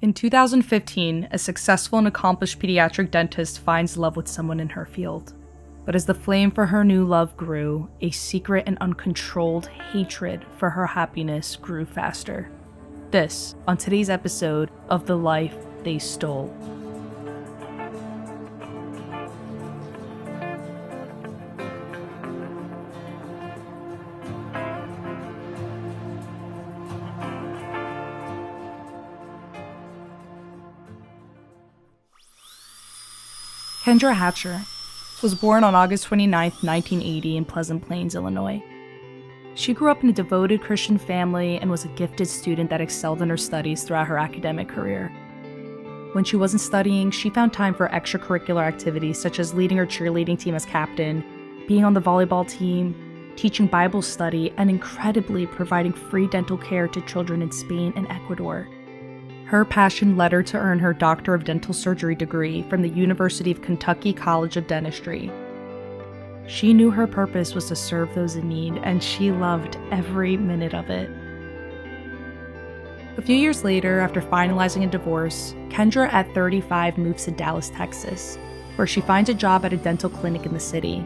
In 2015, a successful and accomplished pediatric dentist finds love with someone in her field. But as the flame for her new love grew, a secret and uncontrolled hatred for her happiness grew faster. This, on today's episode of The Life They Stole. Kendra Hatcher was born on August 29, 1980 in Pleasant Plains, Illinois. She grew up in a devoted Christian family and was a gifted student that excelled in her studies throughout her academic career. When she wasn't studying, she found time for extracurricular activities such as leading her cheerleading team as captain, being on the volleyball team, teaching Bible study, and incredibly providing free dental care to children in Spain and Ecuador. Her passion led her to earn her Doctor of Dental Surgery degree from the University of Kentucky College of Dentistry. She knew her purpose was to serve those in need, and she loved every minute of it. A few years later, after finalizing a divorce, Kendra at 35 moves to Dallas, Texas, where she finds a job at a dental clinic in the city.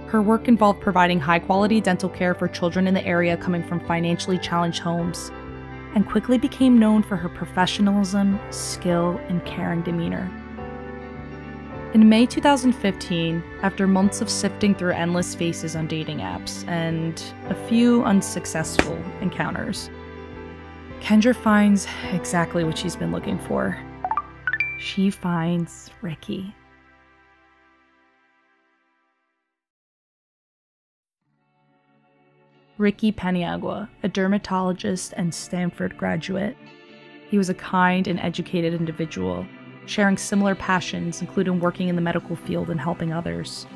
Her work involved providing high-quality dental care for children in the area coming from financially challenged homes, and quickly became known for her professionalism, skill, and caring demeanor. In May 2015, after months of sifting through endless faces on dating apps and a few unsuccessful encounters, Kendra finds exactly what she's been looking for. She finds Ricky. Ricky Paniagua, a dermatologist and Stanford graduate. He was a kind and educated individual, sharing similar passions, including working in the medical field and helping others.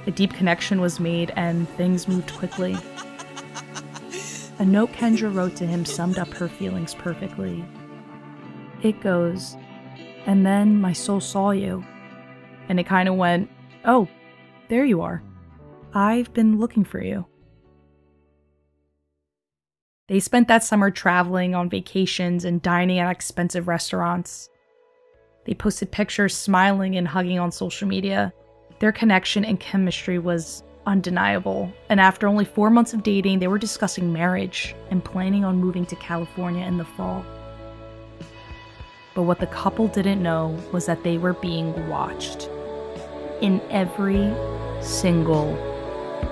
A deep connection was made and things moved quickly. A note Kendra wrote to him summed up her feelings perfectly. It goes, "And then my soul saw you." And it kind of went, "Oh, there you are. I've been looking for you." They spent that summer traveling on vacations and dining at expensive restaurants. They posted pictures smiling and hugging on social media. Their connection and chemistry was undeniable, and after only 4 months of dating, they were discussing marriage and planning on moving to California in the fall. But what the couple didn't know was that they were being watched in every single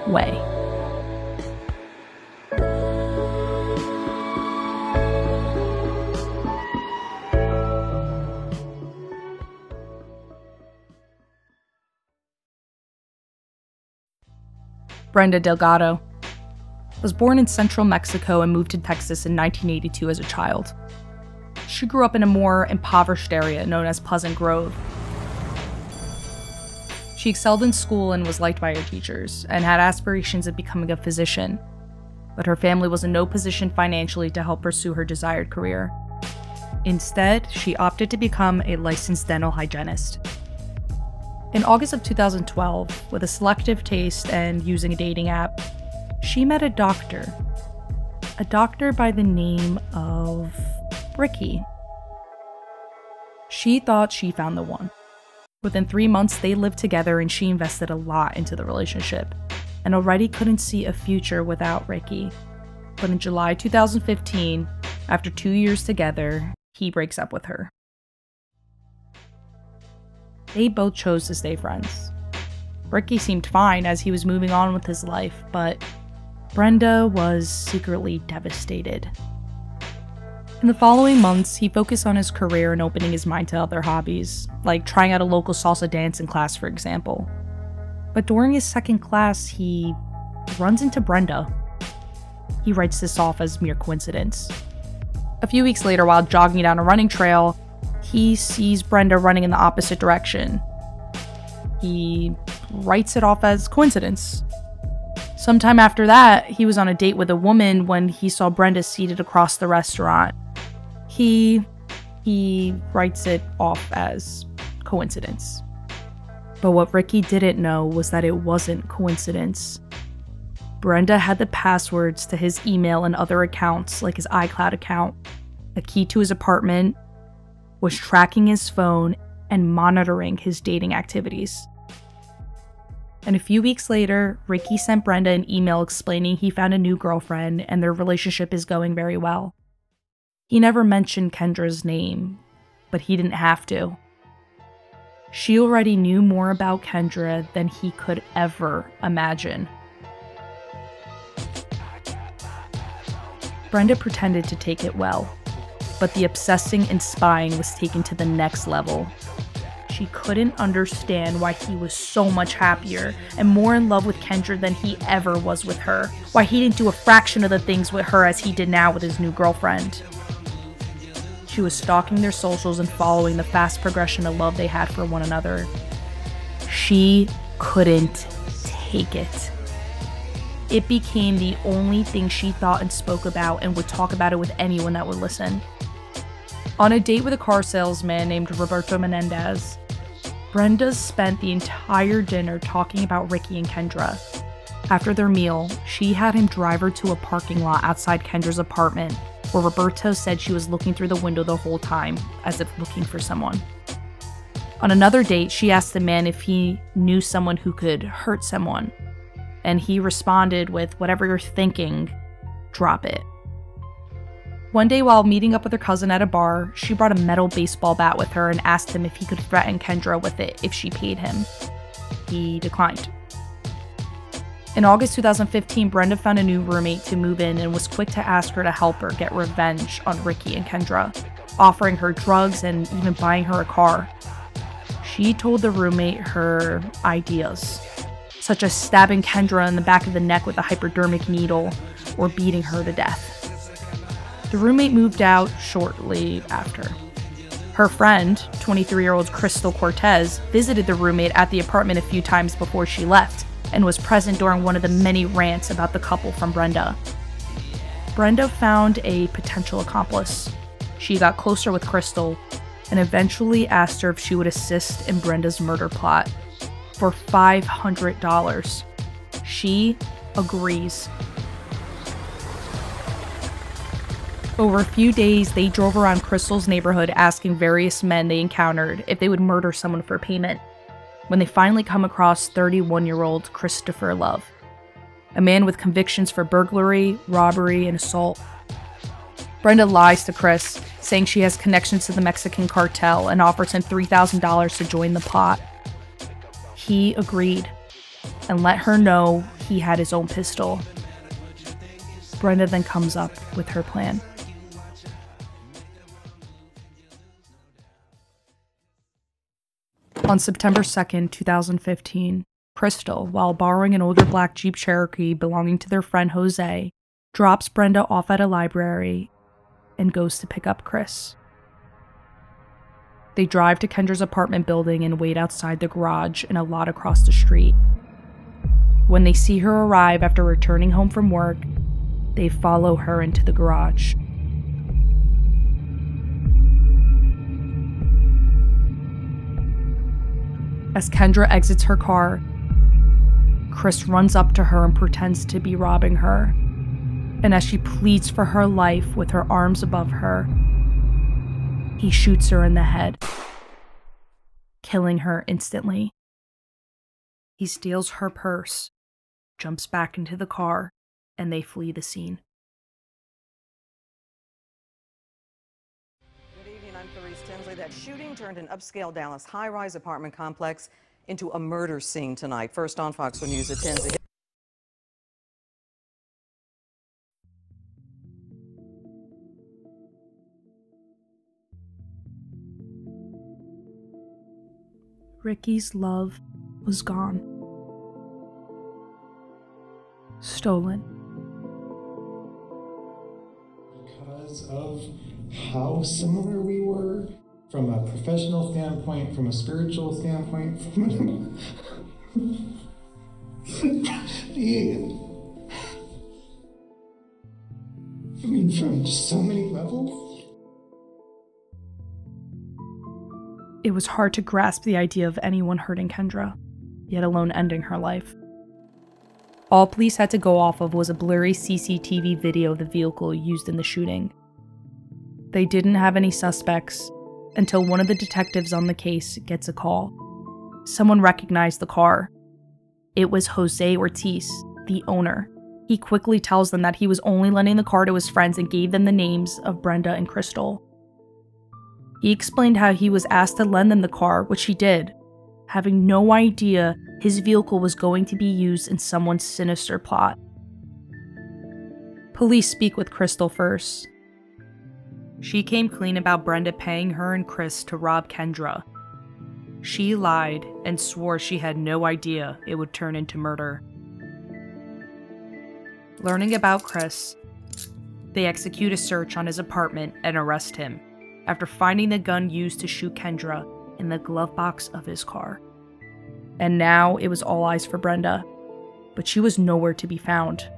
way. Brendadelgado was born in central Mexico and moved to Texas in 1982 as a child. She grew up in a more impoverished area known as Pleasant Grove. She excelled in school and was liked by her teachers, and had aspirations of becoming a physician, but her family was in no position financially to help pursue her desired career. Instead, she opted to become a licensed dental hygienist. In August of 2012, with a selective taste and using a dating app, she met a doctor by the name of Ricky. She thought she found the one. Within 3 months, they lived together and she invested a lot into the relationship, and already couldn't see a future without Ricky. But in July 2015, after 2 years together, he breaks up with her. They both chose to stay friends. Ricky seemed fine as he was moving on with his life, but Brenda was secretly devastated. In the following months, he focused on his career and opening his mind to other hobbies, like trying out a local salsa dancing class, for example. But during his second class, he runs into Brenda. He writes this off as mere coincidence. A few weeks later, while jogging down a running trail, he sees Brenda running in the opposite direction. He writes it off as coincidence. Sometime after that, he was on a date with a woman when he saw Brenda seated across the restaurant. He writes it off as coincidence. But what Ricky didn't know was that it wasn't coincidence. Brenda had the passwords to his email and other accounts, like his iCloud account. a key to his apartment, was tracking his phone, and monitoring his dating activities. And a few weeks later, Ricky sent Brenda an email explaining he found a new girlfriend and their relationship is going very well. He never mentioned Kendra's name, but he didn't have to. She already knew more about Kendra than he could ever imagine. Brenda pretended to take it well, but the obsessing and spying was taken to the next level. She couldn't understand why he was so much happier and more in love with Kendra than he ever was with her, why he didn't do a fraction of the things with her as he did now with his new girlfriend. She was stalking their socials and following the fast progression of love they had for one another. She couldn't take it. It became the only thing she thought and spoke about and would talk about it with anyone that would listen. On a date with a car salesman named Roberto Menendez, Brenda spent the entire dinner talking about Ricky and Kendra. After their meal, she had him drive her to a parking lot outside Kendra's apartment, where Roberto said she was looking through the window the whole time, as if looking for someone. On another date, she asked the man if he knew someone who could hurt someone, and he responded with, "Whatever you're thinking, drop it." One day while meeting up with her cousin at a bar, she brought a metal baseball bat with her and asked him if he could threaten Kendra with it if she paid him. He declined. In August 2015, Brenda found a new roommate to move in and was quick to ask her to help her get revenge on Ricky and Kendra, offering her drugs and even buying her a car. She told the roommate her ideas, such as stabbing Kendra in the back of the neck with a hypodermic needle or beating her to death. The roommate moved out shortly after. Her friend, 23-year-old Crystal Cortez, visited the roommate at the apartment a few times before she left and was present during one of the many rants about the couple from Brenda. Brenda found a potential accomplice. She got closer with Crystal and eventually asked her if she would assist in Brenda's murder plot for $500. She agrees. Over a few days, they drove around Crystal's neighborhood asking various men they encountered if they would murder someone for payment, when they finally come across 31-year-old Christopher Love, a man with convictions for burglary, robbery, and assault. Brenda lies to Chris, saying she has connections to the Mexican cartel and offers him $3,000 to join the plot. He agreed and let her know he had his own pistol. Brenda then comes up with her plan. On September 2nd, 2015, Crystal, while borrowing an older black Jeep Cherokee belonging to their friend Jose, drops Brenda off at a library and goes to pick up Chris. They drive to Kendra's apartment building and wait outside the garage in a lot across the street. When they see her arrive after returning home from work, they follow her into the garage. As Kendra exits her car, Chris runs up to her and pretends to be robbing her. And as she pleads for her life with her arms above her, he shoots her in the head, killing her instantly. He steals her purse, jumps back into the car, and they flee the scene. That shooting turned an upscale Dallas high-rise apartment complex into a murder scene tonight. First on Fox 1 News at 10. Ricky's love was gone. Stolen. Because of how similar we were. From a professional standpoint, from a spiritual standpoint, from from just so many levels. It was hard to grasp the idea of anyone hurting Kendra, yet alone ending her life. All police had to go off of was a blurry CCTV video of the vehicle used in the shooting. They didn't have any suspects until one of the detectives on the case gets a call. Someone recognized the car. It was Jose Ortiz, the owner. He quickly tells them that he was only lending the car to his friends and gave them the names of Brenda and Crystal. He explained how he was asked to lend them the car, which he did, having no idea his vehicle was going to be used in someone's sinister plot. Police speak with Crystal first. She came clean about Brenda paying her and Chris to rob Kendra. She lied and swore she had no idea it would turn into murder. Learning about Chris, they execute a search on his apartment and arrest him after finding the gun used to shoot Kendra in the glove box of his car. And now it was all eyes for Brenda, but she was nowhere to be found.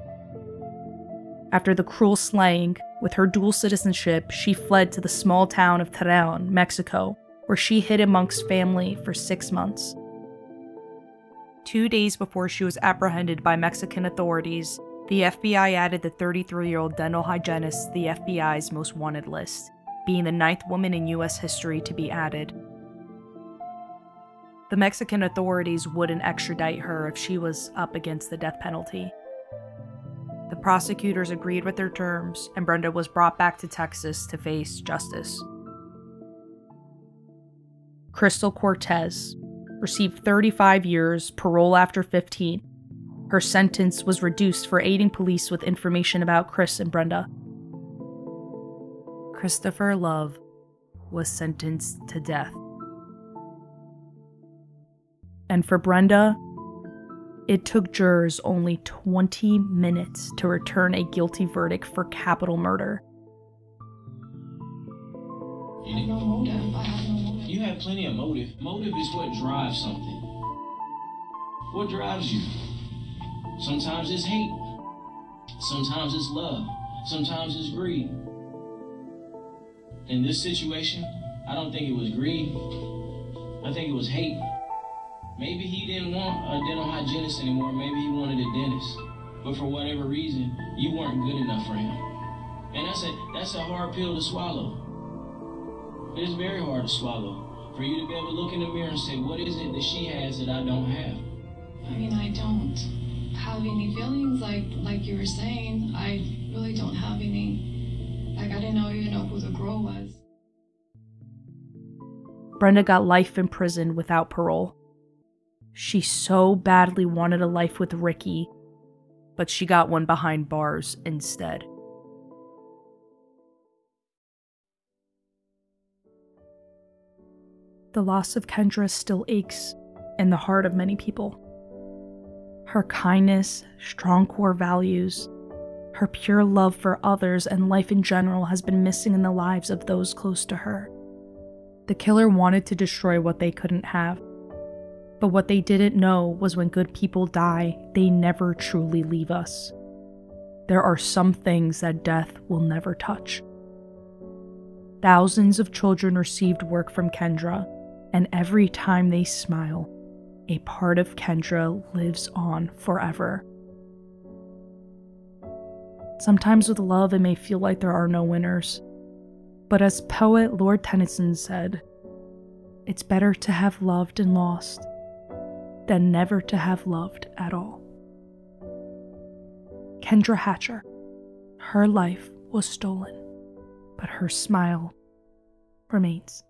After the cruel slaying, with her dual citizenship, she fled to the small town of Torreon, Mexico, where she hid amongst family for 6 months. 2 days before she was apprehended by Mexican authorities, the FBI added the 33-year-old dental hygienist to the FBI's most wanted list, being the 9th woman in U.S. history to be added. The Mexican authorities wouldn't extradite her if she was up against the death penalty. The prosecutors agreed with their terms, and Brenda was brought back to Texas to face justice. Crystal Cortez received 35 years, parole after 15. Her sentence was reduced for aiding police with information about Chris and Brenda. Christopher Love was sentenced to death. And for Brenda, it took jurors only 20 minutes to return a guilty verdict for capital murder. I have no motive. I have no motive. You have plenty of motive. Motive is what drives something. What drives you? Sometimes it's hate. Sometimes it's love. Sometimes it's greed. In this situation, I don't think it was greed. I think it was hate. Maybe he didn't want a dental hygienist anymore. Maybe he wanted a dentist. But for whatever reason, you weren't good enough for him. And that's a hard pill to swallow. It's very hard to swallow. For you to be able to look in the mirror and say, what is it that she has that I don't have? I mean, I don't have any feelings like you were saying. I really don't have any. Like, I didn't even know who the girl was. Brenda got life in prison without parole. She so badly wanted a life with Ricky, but she got one behind bars instead. The loss of Kendra still aches in the heart of many people. Her kindness, strong core values, her pure love for others and life in general has been missing in the lives of those close to her. The killer wanted to destroy what they couldn't have. But what they didn't know was when good people die, they never truly leave us. There are some things that death will never touch. Thousands of children received work from Kendra, and every time they smile, a part of Kendra lives on forever. Sometimes with love, it may feel like there are no winners. But as poet Lord Tennyson said, it's better to have loved and lost than never to have loved at all. Kendrahatcher, her life was stolen, but her smile remains.